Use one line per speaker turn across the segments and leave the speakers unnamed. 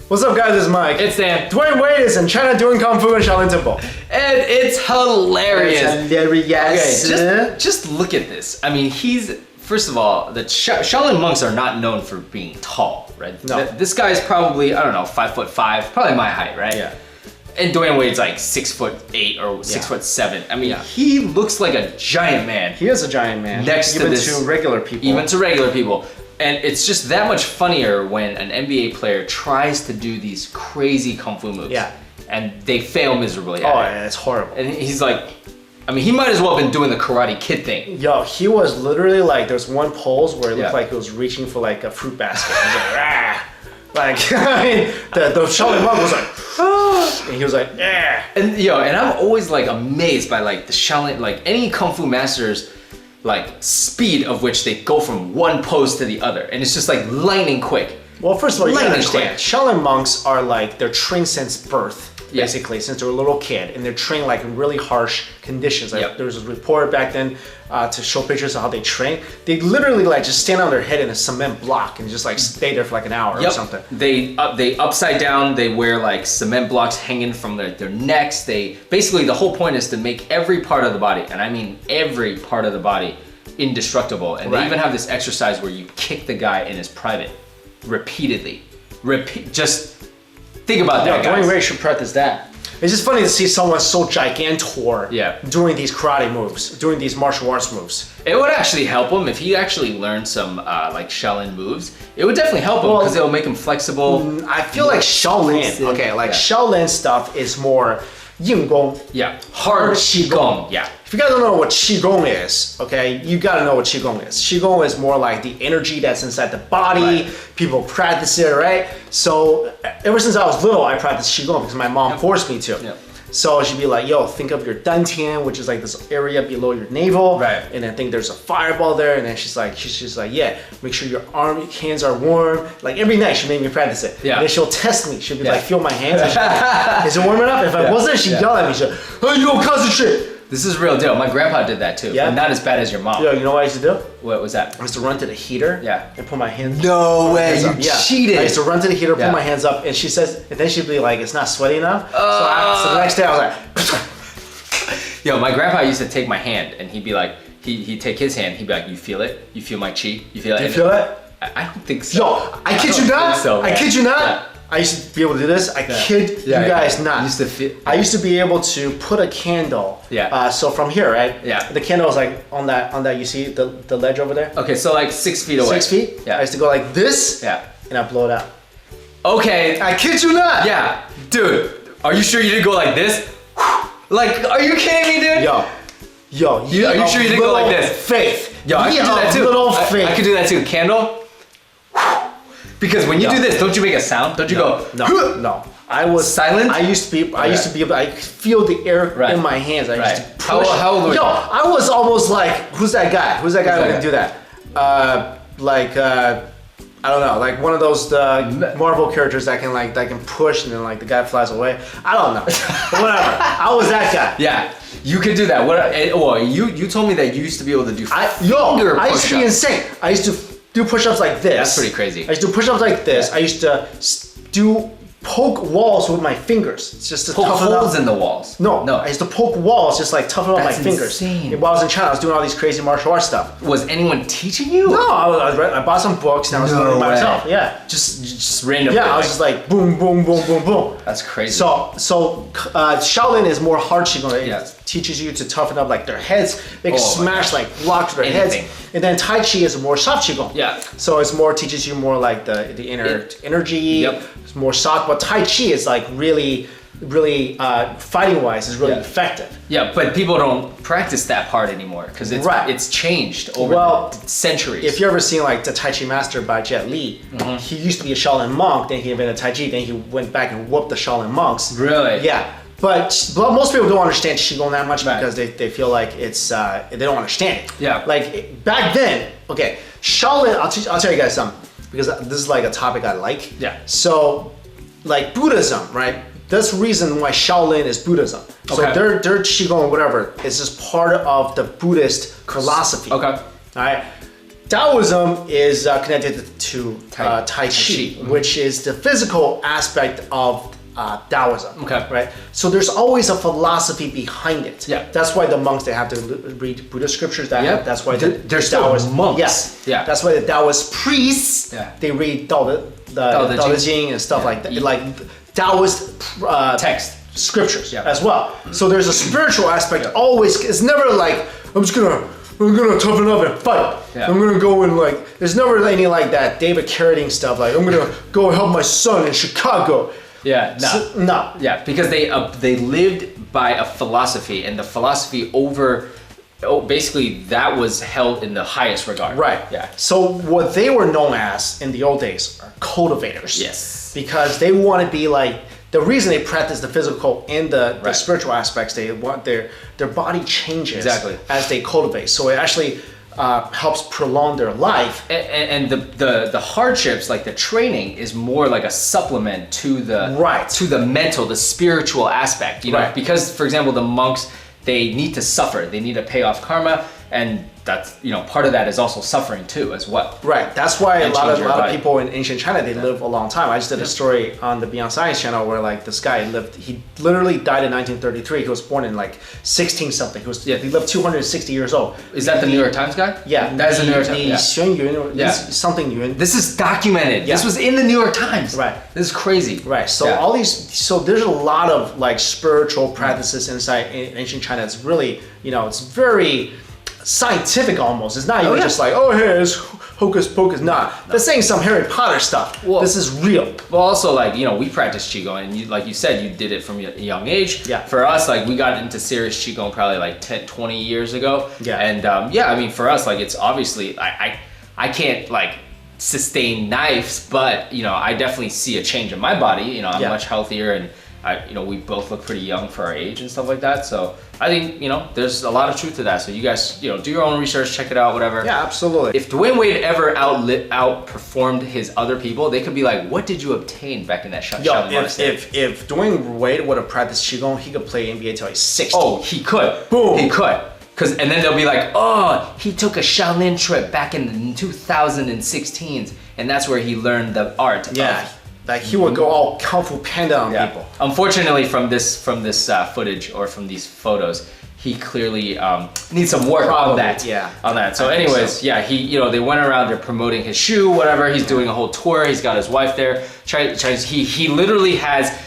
What's up, guys? It's Mike.
It's Dan.
Dwyane Wade is in China doing Kung Fu in Shaolin Temple.
And it's hilarious.
Hilarious.
Okay, just look at this. I mean, first of all, the Shaolin monks are not known for being tall, right?
No.
This guy's probably, I don't know, 5'5", probably my height, right?
Yeah.
And Dwyane Wade's like 6'8" or 6'7". I mean, he looks like a giant man.
He is a giant man.
Next
even
to this,
to regular people.
Even to regular people. And it's just that much funnier when an NBA player tries to do these crazy Kung Fu moves.
Yeah.
And they fail miserably at
Oh,
it.
yeah, it's horrible.
And he's like, I mean, he might as well have been doing the Karate Kid thing.
Yo, he was literally like, there's one pose where it looked
Yeah.
like he was reaching for like a fruit basket. He was like, ah. Like, I mean, the Shaolin monk was like, ah. And he was like, yeah.
And and I'm always like amazed by like the Shaolin, like any Kung Fu masters, like speed of which they go from one pose to the other. And it's just like lightning quick.
Well, first of all, you gotta
Lightning
understand, Shaolin monks are like, they're trained since birth,
Yeah.
basically, since they're a little kid, and they're trained like in really harsh conditions. Like
Yep.
there was a report back then to show pictures of how they train. They literally like just stand on their head in a cement block and just like stay there for like an hour or something.
They upside down, they wear like cement blocks hanging from their necks. Basically the whole point is to make every part of the body, and I mean every part of the body, indestructible. And
Right.
they even have this exercise where you kick the guy in his private repeatedly. Just think about that,
Dwyane
guys.
Wade should practice that. It's just funny to see someone so gigantor
Yeah.
doing these karate moves, doing these martial arts moves.
It would actually help him if he actually learned some like Shaolin moves. It would definitely help him
Well,
because it'll make him flexible.
I feel like Shaolin,
explosive.
okay, like
Yeah.
Shaolin stuff is more yin gong.
Yeah, hard qigong. Yeah.
If you guys don't know what qigong is, okay, you gotta know what qigong is. Qigong is more like the energy that's inside the body.
Right.
People practice it, right? So ever since I was little, I practiced qigong because my mom forced me to.
Yep.
So she'd be like, yo, think of your dantian, which is like this area below your navel.
Right.
And I think there's a fireball there. And then she's just like, yeah, make sure your hands are warm. Like every night she made me practice it.
Yeah.
And then she'll test me. She'll be
Yeah.
like, feel my hands. And she'll be like, is it warm enough? If I wasn't, she'd yell at me. She'd like, hey, you don't concentrate.
This is real deal. My grandpa did that too.
Yeah?
But not as bad as your mom.
Yo, you know what I used to do?
What was that?
I used to run to the heater.
Yeah.
And put my hands.
No way,
hands
you
up. Yeah.
cheated.
I used to run to the heater,
Yeah.
put my hands up, and she says, and then she'd be like, it's not sweaty enough. So the next day I was like,
Yo, my grandpa used to take my hand and he'd be like, he'd take his hand, he'd be like, you feel it? You feel my chi? You feel it?
you feel it?
I don't think so.
Yo, I kid you
don't
not.
think so,
I
man.
kid you not.
Yeah.
I used to be able to do this. I kid you guys not.
Used to feel.
I used to be able to put a candle.
Yeah.
So from here, right?
Yeah.
The candle was like on that. You see the ledge over there?
Okay, so like 6 feet away.
6 feet.
Yeah.
I used to go like this.
Yeah.
And I blow it out.
Okay.
I kid you not.
Yeah, dude. Are you sure you didn't go like this? Like, are you kidding me, dude?
Yo.
Are you sure you didn't go like this?
Faith.
Yo, I
Ye
can do that
of
too.
Little
I
faith.
could do that too. Candle. Because when you do this, don't you make a sound? Don't you go?
No. I was
Silent?
I used to be able. I feel the air
Right.
in my hands. I used to
Right.
push.
How old were you?
Yo, I was almost like, who's that guy? Who's that guy who
that
can
guy?
do that? I don't know, like one of those Marvel characters that can push and then like the guy flies away. I don't know. But whatever. I was that guy.
Yeah, you could do that. Well, you told me that you used to be able to do
I used to be insane. I used to do push-ups like this.
That's pretty crazy.
I used to do push-ups like this. I used to poke walls with my fingers. It's just to
Poke
toughen up.
holes in the walls.
No, I used to poke walls, just like toughen up my
That's
fingers.
insane.
While I was in China, I was doing all these crazy martial arts stuff.
Was anyone teaching you?
No, I bought some books and I was
No
learning by
way.
myself. Yeah.
Just random.
Yeah, I was just like boom, boom, boom, boom, boom.
That's crazy.
So Shaolin is more hard qigong. It
Yeah.
teaches you to toughen up like their heads. They can
Oh my
smash
gosh.
like blocks to their
Anything.
heads. And then Tai Chi is more soft qigong.
Yeah.
So it's more teaches you more like the inner energy.
Yep.
It's more soft. But Tai Chi is like really fighting wise is really
Yeah.
effective.
Yeah, but people don't practice that part anymore because
Right.
it's changed over the centuries.
If you ever seen like the Tai Chi Master by Jet Li, he used to be a Shaolin monk. Then he invented Tai Chi. Then he went back and whooped the Shaolin monks.
Really?
Yeah. But most people don't understand Qigong that much
Right.
because they feel like it's they don't understand it.
Yeah.
Like back then, okay, Shaolin. I'll tell you guys something because this is like a topic I like.
Yeah.
So, like Buddhism, right? That's the reason why Shaolin is Buddhism. So
Okay.
their Qigong, whatever, is just part of the Buddhist philosophy.
Okay.
All right. Taoism is connected to Tai Chi, which is the physical aspect of Taoism.
Okay.
Right. So there's always a philosophy behind it.
Yeah.
That's why the monks, they have to read Buddhist scriptures. That's why
they're still monks.
Yes.
Yeah.
That's why the Taoist priests.
Yeah.
They read Dao De Jing and stuff like that. Like Taoist
text.
Scriptures as well. So there's a spiritual aspect always. It's never like I'm gonna toughen up and fight.
Yeah.
I'm gonna go and like. There's never any like that David Carradine stuff. Like I'm gonna go help my son in Chicago.
Yeah. No.
No.
Yeah, because they lived by a philosophy, and the philosophy basically that was held in the highest regard.
Right.
Yeah.
So what they were known as in the old days are cultivators.
Yes.
Because they want to be like. The reason they practice the physical and the spiritual aspects, they want their body changes as they cultivate. So it actually helps prolong their life.
And the hardships, like the training, is more like a supplement to the mental, the spiritual aspect. You know, because for example, the monks, they need to suffer, they need to pay off karma, and that's, you know, part of that is also suffering too as well.
Right. That's why a lot of people in ancient China, they live a long time. I just did a story on the Beyond Science channel where like this guy he literally died in 1933. He was born in like 16 something. He lived 260 years old.
Is that the New York Times guy?
Yeah.
That is the New York Times.
Xuan Yun, something Yun.
This is documented. This was in the New York Times.
Right.
This is crazy.
Right. So all these, so there's a lot of like spiritual practices inside ancient China. It's really, you know, it's very scientific almost. It's not even just like, oh, hey, it's hocus pocus. Nah, they're saying some Harry Potter stuff. Well, this is real.
Well, also, like, you know, we practice Qigong, and you, like you said, you did it from a young age.
Yeah.
For us, like, we got into serious Qigong probably like 10, 20 years ago.
Yeah.
And I mean, for us, like, it's obviously, I can't like sustain knives, but, you know, I definitely see a change in my body. You know, I'm much healthier, and you know, we both look pretty young for our age and stuff like that. So I think, you know, there's a lot of truth to that. So you guys, you know, do your own research, check it out, whatever.
Yeah, absolutely.
If Dwyane Wade ever outperformed his other people, they could be like, what did you obtain back in that Shaolin monastery?
If Dwyane Wade would have practiced Qigong, he could play NBA till he's 60.
Oh, he could.
Boom.
He could. And then they'll be like, oh, he took a Shaolin trip back in the 2016s, and that's where he learned the art of.
Like he would go all Kung Fu Panda on people.
Unfortunately, from this footage or from these photos, he clearly needs some work on that.
Yeah.
On that. So, anyways, he, you know, they went around, they're promoting his shoe, whatever. He's doing a whole tour. He's got his wife there. He literally has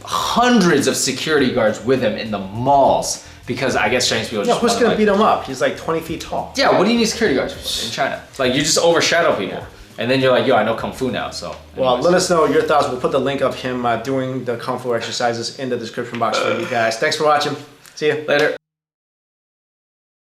hundreds of security guards with him in the malls, because I guess Chinese people just
who's gonna beat him up? He's like 20 feet tall.
Yeah, what do you need security guards for in China? Like, you just overshadow people. Yeah. And then you're like, yo, I know Kung Fu now, so. Anyways.
Well, let us know your thoughts. We'll put the link of him doing the Kung Fu exercises in the description box for you guys. Thanks for watching. See you.
Later.